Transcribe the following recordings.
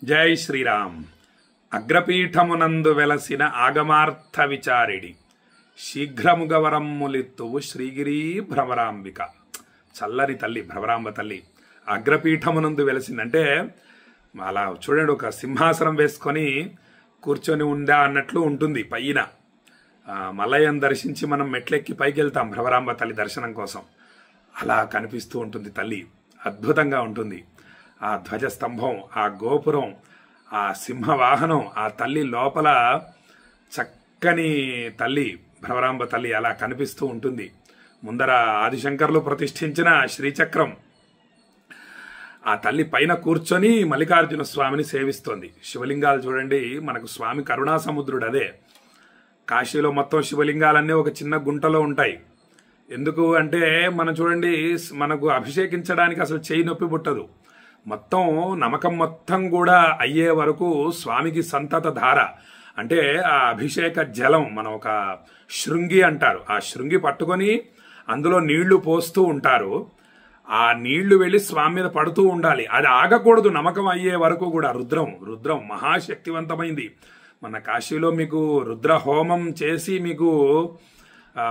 జై శ్రీరామ్. అగ్రపీఠమునందు వెలసిన ఆగమార్థ విచారిడి శీఘ్రముగవరమ్ములిత్తువు శ్రీగిరి భ్రమరాంబిక. చల్లని తల్లి భ్రమరాంబ తల్లి అగ్రపీఠమునందు వెలసిందంటే అలా చూడండి, ఒక సింహాసనం వేసుకొని కూర్చొని ఉందా అన్నట్లు ఉంటుంది. పైన మలయం దర్శించి మనం మెట్లెక్కి పైకి వెళ్తాం భ్రమరాంబ తల్లి దర్శనం కోసం. అలా కనిపిస్తూ ఉంటుంది తల్లి, అద్భుతంగా ఉంటుంది. ఆ ధ్వజస్తంభం, ఆ గోపురం, ఆ సింహవాహనం, ఆ తల్లి లోపల చక్కని తల్లి భ్రమరాంబ తల్లి అలా కనిపిస్తూ ఉంటుంది. ముందర ఆదిశంకర్లు ప్రతిష్ఠించిన శ్రీచక్రం, ఆ తల్లి పైన కూర్చొని మల్లికార్జున స్వామిని సేవిస్తోంది. శివలింగాలు చూడండి, మనకు స్వామి కరుణా సముద్రుడు. అదే కాశీలో మొత్తం శివలింగాలన్నీ ఒక చిన్న గుంటలో ఉంటాయి. ఎందుకు అంటే మనం చూడండి, మనకు అభిషేకించడానికి అసలు చేయి నొప్పి పుట్టదు. మొత్తం నమ్మకం మొత్తం కూడా అయ్యే వరకు స్వామికి సంతత ధార అంటే ఆ అభిషేక జలం, మనం ఒక శృంగి అంటారు, ఆ శృంగి పట్టుకొని అందులో నీళ్లు పోస్తూ ఉంటారు. ఆ నీళ్లు వెళ్ళి స్వామి మీద పడుతూ ఉండాలి. అది ఆగకూడదు నమ్మకం అయ్యే వరకు కూడా. రుద్రం మహాశక్తివంతమైంది. మన కాశీలో మీకు రుద్ర హోమం చేసి మీకు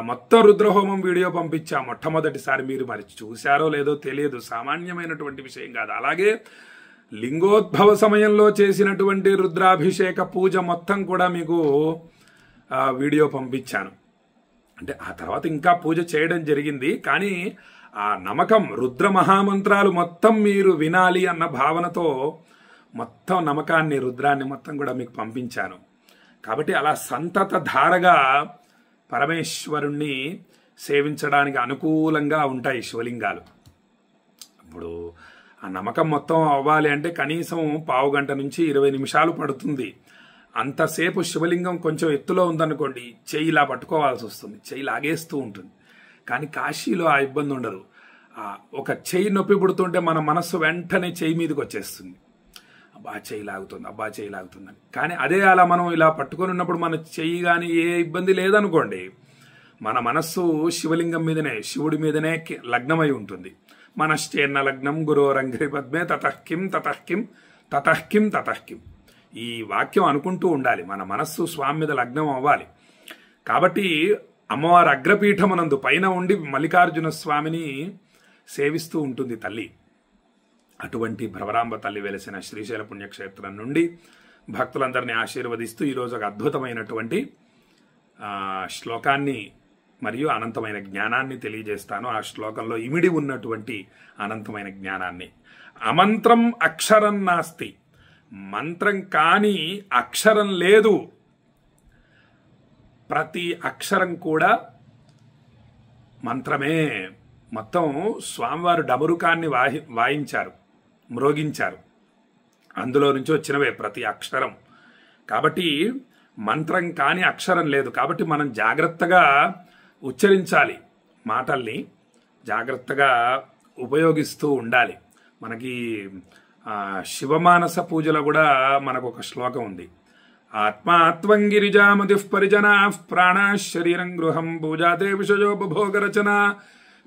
మొత్తం రుద్రహోమం వీడియో పంపించా మొట్టమొదటిసారి. మీరు మరి చూశారో లేదో తెలియదు, సామాన్యమైనటువంటి విషయం కాదు. అలాగే లింగోద్భవ సమయంలో చేసినటువంటి రుద్రాభిషేక పూజ మొత్తం కూడా మీకు వీడియో పంపించాను. అంటే ఆ తర్వాత ఇంకా పూజ చేయడం జరిగింది, కానీ ఆ నమ్మకం, రుద్ర మహామంత్రాలు మొత్తం మీరు వినాలి అన్న భావనతో మొత్తం నమ్మకాన్ని, రుద్రాన్ని మొత్తం కూడా మీకు పంపించాను. కాబట్టి అలా సంతత ధారగా పరమేశ్వరుణ్ణి సేవించడానికి అనుకూలంగా ఉంటాయి శివలింగాలు. ఇప్పుడు ఆ నమ్మకం మొత్తం అవ్వాలి అంటే కనీసం పావు గంట నుంచి 20 నిమిషాలు పడుతుంది. అంతసేపు శివలింగం కొంచెం ఎత్తులో ఉందనుకోండి, చెయ్యి ఇలా పట్టుకోవాల్సి వస్తుంది, చెయ్యి లాగేస్తూ ఉంటుంది. కానీ కాశీలో ఆ ఇబ్బంది ఉండదు. ఒక చెయ్యి నొప్పి పుడుతుంటే మన మనస్సు వెంటనే చెయ్యి మీదకి వచ్చేస్తుంది, అబ్బా చెయ్యి లాగుతుందని. కానీ అదే అలా మనం ఇలా పట్టుకొని ఉన్నప్పుడు మన చెయ్యి కానీ ఏ ఇబ్బంది లేదనుకోండి, మన మనస్సు శివలింగం మీదనే, శివుడి మీదనే లగ్నమై ఉంటుంది. మనశ్చేన్న లగ్నం గురోరంగ్రి పద్మే తతఃకిం తతఃకిం తతఃకిం తతఃకిం. ఈ వాక్యం అనుకుంటూ ఉండాలి, మన మనస్సు స్వామి మీద లగ్నం అవ్వాలి. కాబట్టి అమ్మవారి అగ్రపీఠమునందు పైన ఉండి మల్లికార్జున స్వామిని సేవిస్తూ ఉంటుంది తల్లి. అటువంటి భ్రమరాంబ తల్లి వెలిసిన శ్రీశైల పుణ్యక్షేత్రం నుండి భక్తులందరినీ ఆశీర్వదిస్తూ ఈరోజు ఒక అద్భుతమైనటువంటి శ్లోకాన్ని మరియు అనంతమైన జ్ఞానాన్ని తెలియజేస్తాను. ఆ శ్లోకంలో ఇమిడి ఉన్నటువంటి అనంతమైన జ్ఞానాన్ని. అమంత్రం అక్షరం నాస్తి, మంత్రం కాని అక్షరం లేదు. ప్రతి అక్షరం కూడా మంత్రమే. మొత్తం స్వామివారు డమరుకాన్ని వాయించారు, మ్రోగించారు, అందులో నుంచి వచ్చినవే ప్రతి అక్షరం. కాబట్టి మంత్రం కాని అక్షరం లేదు. కాబట్టి మనం జాగ్రత్తగా ఉచ్చరించాలి, మాటల్ని జాగ్రత్తగా ఉపయోగిస్తూ ఉండాలి. మనకి శివమానస పూజలో కూడా మనకు ఒక శ్లోకం ఉంది. ఆత్మాత్వం గిరిజామతి పరిజనా ప్రాణా శరీరం గృహం పూజాతే విషయోపభోగరచన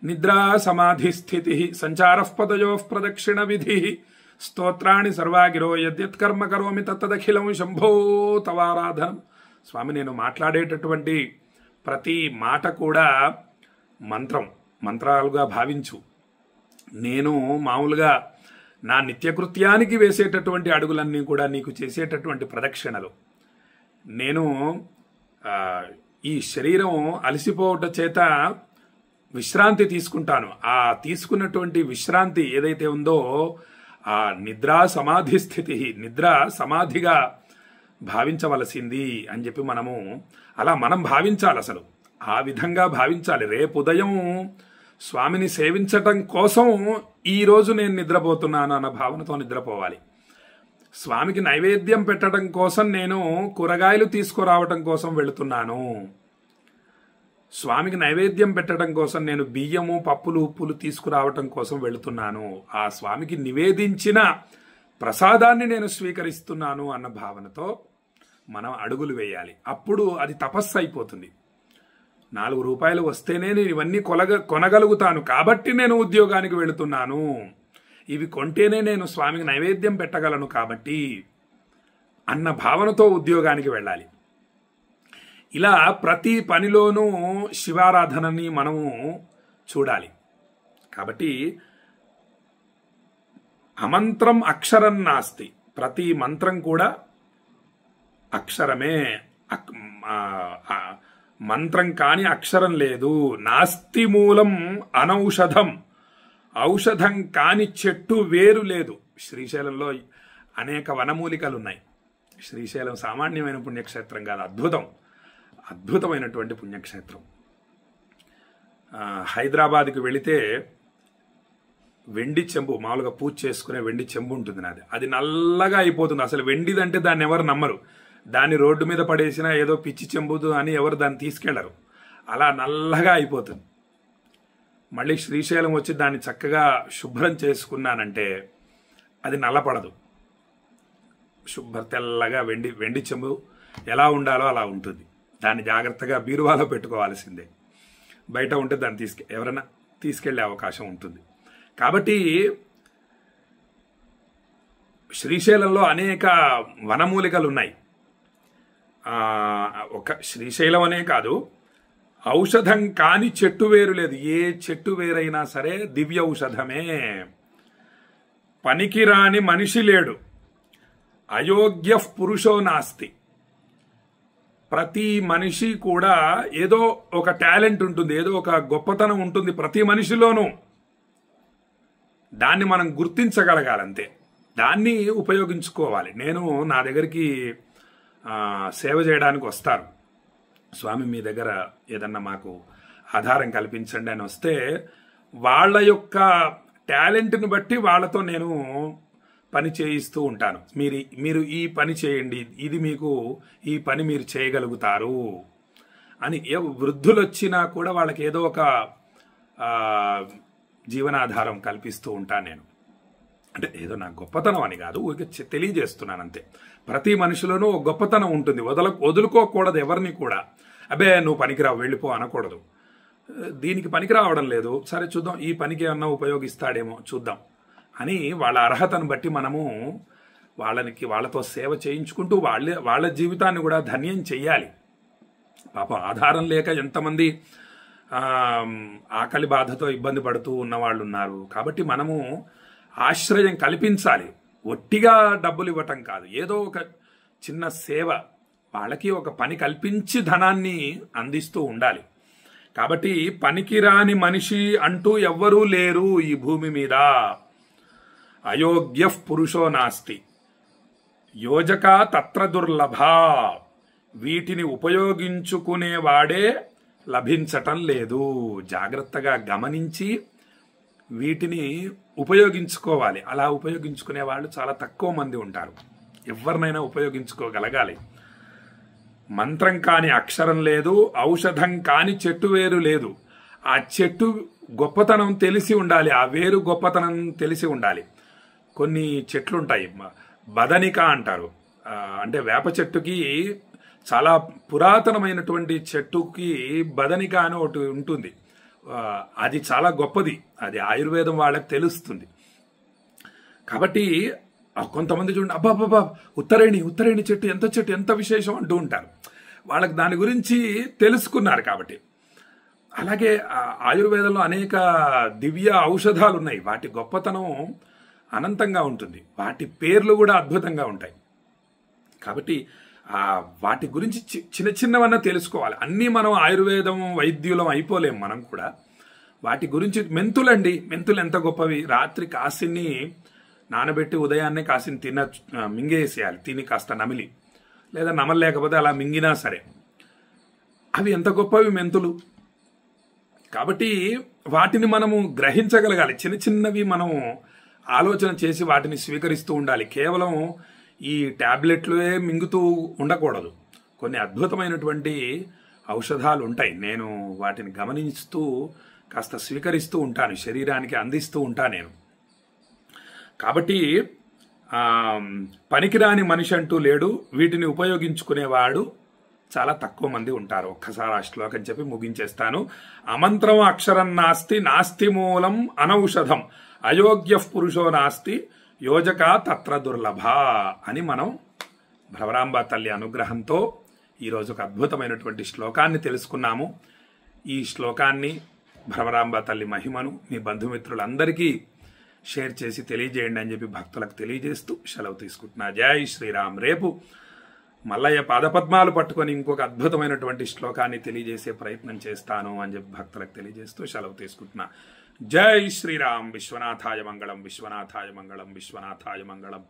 నిద్రా సమాధి స్థితి సంచార పదయో ప్రదక్షిణ విధి స్తోత్రాన్ని సర్వాగిరో యద్యత్ కర్మ కరోమి తత్తదఖిలం శంభో తవారాధనం. స్వామి, నేను మాట్లాడేటటువంటి ప్రతి మాట కూడా మంత్రాలుగా భావించు. నేను మామూలుగా నా నిత్యకృత్యానికి వేసేటటువంటి అడుగులన్నీ కూడా నీకు చేసేటటువంటి ప్రదక్షిణలు. నేను ఈ శరీరం అలసిపోవట చేత విశ్రాంతి తీసుకుంటాను. ఆ తీసుకున్నటువంటి విశ్రాంతి ఏదైతే ఉందో ఆ నిద్రా సమాధి స్థితి, నిద్ర సమాధిగా భావించవలసింది అని చెప్పి మనం భావించాలి. అసలు ఆ విధంగా భావించాలి. రేపు ఉదయం స్వామిని సేవించటం కోసం ఈరోజు నేను నిద్రపోతున్నాను అన్న భావనతో నిద్రపోవాలి. స్వామికి నైవేద్యం పెట్టడం కోసం నేను కూరగాయలు తీసుకురావటం కోసం వెళుతున్నాను. స్వామికి నైవేద్యం పెట్టడం కోసం నేను బియ్యము, పప్పులు, ఉప్పులు తీసుకురావటం కోసం వెళుతున్నాను. ఆ స్వామికి నివేదించిన ప్రసాదాన్ని నేను స్వీకరిస్తున్నాను అన్న భావనతో మనం అడుగులు వేయాలి. అప్పుడు అది తపస్సు అయిపోతుంది. 4 రూపాయలు వస్తేనే నేను ఇవన్నీ కొనగలుగుతాను, కాబట్టి నేను ఉద్యోగానికి వెళుతున్నాను. ఇవి కొంటేనే నేను స్వామికి నైవేద్యం పెట్టగలను, కాబట్టి అన్న భావనతో ఉద్యోగానికి వెళ్ళాలి. ఇలా ప్రతి పనిలోనూ శివారాధనని మనము చూడాలి. కాబట్టి అమంత్రం అక్షరం నాస్తి, ప్రతి మంత్రం కూడా అక్షరమే, మంత్రం కాని అక్షరం లేదు. నాస్తి మూలం అనౌషధం, ఔషధం కాని చెట్టు వేరు లేదు. శ్రీశైలంలో అనేక వనమూలికలు ఉన్నాయి. శ్రీశైలం సామాన్యమైన పుణ్యక్షేత్రం కాదు, అద్భుతమైనటువంటి పుణ్యక్షేత్రం. హైదరాబాద్కి వెళితే వెండి చెంబు, మామూలుగా పూజ చేసుకునే వెండి చెంబు ఉంటుంది నాది, అది నల్లగా అయిపోతుంది. అసలు వెండిదంటే దాన్ని ఎవరు నమ్మరు. దాన్ని రోడ్డు మీద పడేసినా ఏదో పిచ్చి చెంబుదు అని ఎవరు దాన్ని తీసుకెళ్లరు. అలా నల్లగా అయిపోతుంది. మళ్ళీ శ్రీశైలం వచ్చి దాన్ని చక్కగా శుభ్రం చేసుకున్నానంటే అది నల్లపడదు. తెల్లగా వెండి చెంబు ఎలా ఉండాలో అలా ఉంటుంది. దాన్ని జాగ్రత్తగా బీరువాలో పెట్టుకోవాల్సిందే. బయట ఉంటే దాన్ని ఎవరైనా తీసుకెళ్లే అవకాశం ఉంటుంది. కాబట్టి శ్రీశైలంలో అనేక వనమూలికలు ఉన్నాయి. ఒక శ్రీశైలం అనే కాదు, ఔషధం కాని చెట్టు వేరు లేదు. ఏ చెట్టు వేరైనా సరే దివ్య ఔషధమే. పనికిరాని మనిషి లేడు, అయోగ్య పురుషో నాస్తి. ప్రతి మనిషి కూడా ఏదో ఒక టాలెంట్ ఉంటుంది, ఏదో ఒక గొప్పతనం ఉంటుంది ప్రతి మనిషిలోనూ. దాన్ని మనం గుర్తించగలగాలంతే, దాన్ని ఉపయోగించుకోవాలి. నా దగ్గరికి సేవ చేయడానికి వస్తారు. స్వామి మీ దగ్గర ఏదన్నా మాకు ఆధారం కల్పించండి అని వస్తే, వాళ్ళ యొక్క టాలెంట్ని బట్టి వాళ్ళతో నేను పని చేయిస్తూ ఉంటాను. మీరు ఈ పని చేయండి, ఇది మీకు ఈ పని మీరు చేయగలుగుతారు అని. వృద్ధులు వచ్చినా కూడా వాళ్ళకి ఏదో ఒక జీవనాధారం కల్పిస్తూ ఉంటాను నేను. అంటే ఏదో నా గొప్పతనం అని కాదు, ఊరికే తెలియజేస్తున్నాను అంతే. ప్రతి మనిషిలోనూ ఒక గొప్పతనం ఉంటుంది. వదులుకోకూడదు ఎవరిని కూడా. అబ్బే నువ్వు పనికిరావు వెళ్ళిపో అనకూడదు. దీనికి పనికి రావడం లేదు, సరే చూద్దాం ఈ పనికి ఏమన్నా ఉపయోగిస్తాడేమో చూద్దాం అని వాళ్ళ అర్హతను బట్టి మనము వాళ్ళతో సేవ చేయించుకుంటూ వాళ్ళ జీవితాన్ని కూడా ధన్యం చెయ్యాలి. పాపం ఆధారం లేక ఎంతమంది ఆకలి బాధతో ఇబ్బంది పడుతూ ఉన్నవాళ్ళు ఉన్నారు. కాబట్టి మనము ఆశ్రయం కల్పించాలి. ఒట్టిగా డబ్బులు ఇవ్వటం కాదు, ఏదో ఒక చిన్న సేవ, వాళ్ళకి ఒక పని కల్పించి ధనాన్ని అందిస్తూ ఉండాలి. కాబట్టి పనికిరాని మనిషి అంటూ ఎవ్వరూ లేరు ఈ భూమి మీద. అయోగ్య పురుషో నాస్తి, యోజక తత్ర దుర్లభ. వీటిని ఉపయోగించుకునేవాడే లభించటం లేదు. జాగ్రత్తగా గమనించి వీటిని ఉపయోగించుకోవాలి. అలా ఉపయోగించుకునే వాళ్ళు చాలా తక్కువ మంది ఉంటారు. ఎవరినైనా ఉపయోగించుకోగలగాలి. మంత్రం కాని అక్షరం లేదు, ఔషధం కాని చెట్టు వేరు లేదు. ఆ చెట్టు గొప్పతనం తెలిసి ఉండాలి, ఆ వేరు గొప్పతనం తెలిసి ఉండాలి. కొన్ని చెట్లు ఉంటాయి, బదనిక అంటారు. అంటే వేప చెట్టుకి చాలా పురాతనమైనటువంటి చెట్టుకి బదనిక అని ఒకటి ఉంటుంది. అది చాలా గొప్పది, అది ఆయుర్వేదం వాళ్ళకి తెలుస్తుంది. కాబట్టి కొంతమంది చూడండి, అబ్బాబ్బా ఉత్తరేణి చెట్టు ఎంత విశేషం అంటూ ఉంటారు. వాళ్ళకి దాని గురించి తెలుసుకున్నారు కాబట్టి. అలాగే ఆయుర్వేదంలో అనేక దివ్య ఔషధాలు ఉన్నాయి, వాటి గొప్పతనం అనంతంగా ఉంటుంది, వాటి పేర్లు కూడా అద్భుతంగా ఉంటాయి. కాబట్టి వాటి గురించి చిన్నవన్నా తెలుసుకోవాలి. అన్నీ మనం ఆయుర్వేదం వైద్యులం అయిపోలేం మనం కూడా. వాటి గురించి మెంతులు ఎంత గొప్పవి. రాత్రి కాసిని నానబెట్టి ఉదయాన్నే కాసిని మింగేసేయాలి, తిని కాస్త నమిలి, లేదా నమలలేకపోతే అలా మింగినా సరే. అవి ఎంత గొప్పవి మెంతులు. కాబట్టి వాటిని మనము గ్రహించగలగాలి. చిన్నవి మనం ఆలోచన చేసి వాటిని స్వీకరిస్తూ ఉండాలి. కేవలం ఈ టాబ్లెట్లే మింగుతూ ఉండకూడదు. కొన్ని అద్భుతమైనటువంటి ఔషధాలు ఉంటాయి, నేను వాటిని గమనిస్తూ కాస్త స్వీకరిస్తూ ఉంటాను, శరీరానికి అందిస్తూ ఉంటాను నేను. కాబట్టి పనికిరాని మనిషి అంటూ లేడు, వీటిని ఉపయోగించుకునేవాడు చాలా తక్కువ మంది ఉంటారు. ఒక్కసారి ఆ శ్లోకం చెప్పి ముగించేస్తాను. అమంత్రం అక్షరం నాస్తి మూలం అనౌషధం, అయోగ్య పురుషో నాస్తి, యోజక తత్ర దుర్లభ అని మనం భ్రమరాంబ తల్లి అనుగ్రహంతో ఈరోజు ఒక అద్భుతమైనటువంటి శ్లోకాన్ని తెలుసుకున్నాము. ఈ శ్లోకాన్ని, భ్రమరాంబ తల్లి మహిమను మీ బంధుమిత్రులందరికీ షేర్ చేసి తెలియజేయండి అని చెప్పి భక్తులకు తెలియజేస్తూ సెలవు తీసుకుంటున్నా. జై శ్రీరామ్. రేపు మల్లయ్య పాదపద్మాలు పట్టుకొని ఇంకొక అద్భుతమైనటువంటి శ్లోకాన్ని తెలియజేసే ప్రయత్నం చేస్తాను అని చెప్పి భక్తులకు తెలియజేస్తూ సెలవు తీసుకుంటున్నా. జై శ్రీరామ్. విశ్వనాథాయ మంగళం, విశ్వనాథాయ మంగళం, విశ్వనాథాయ మంగళం.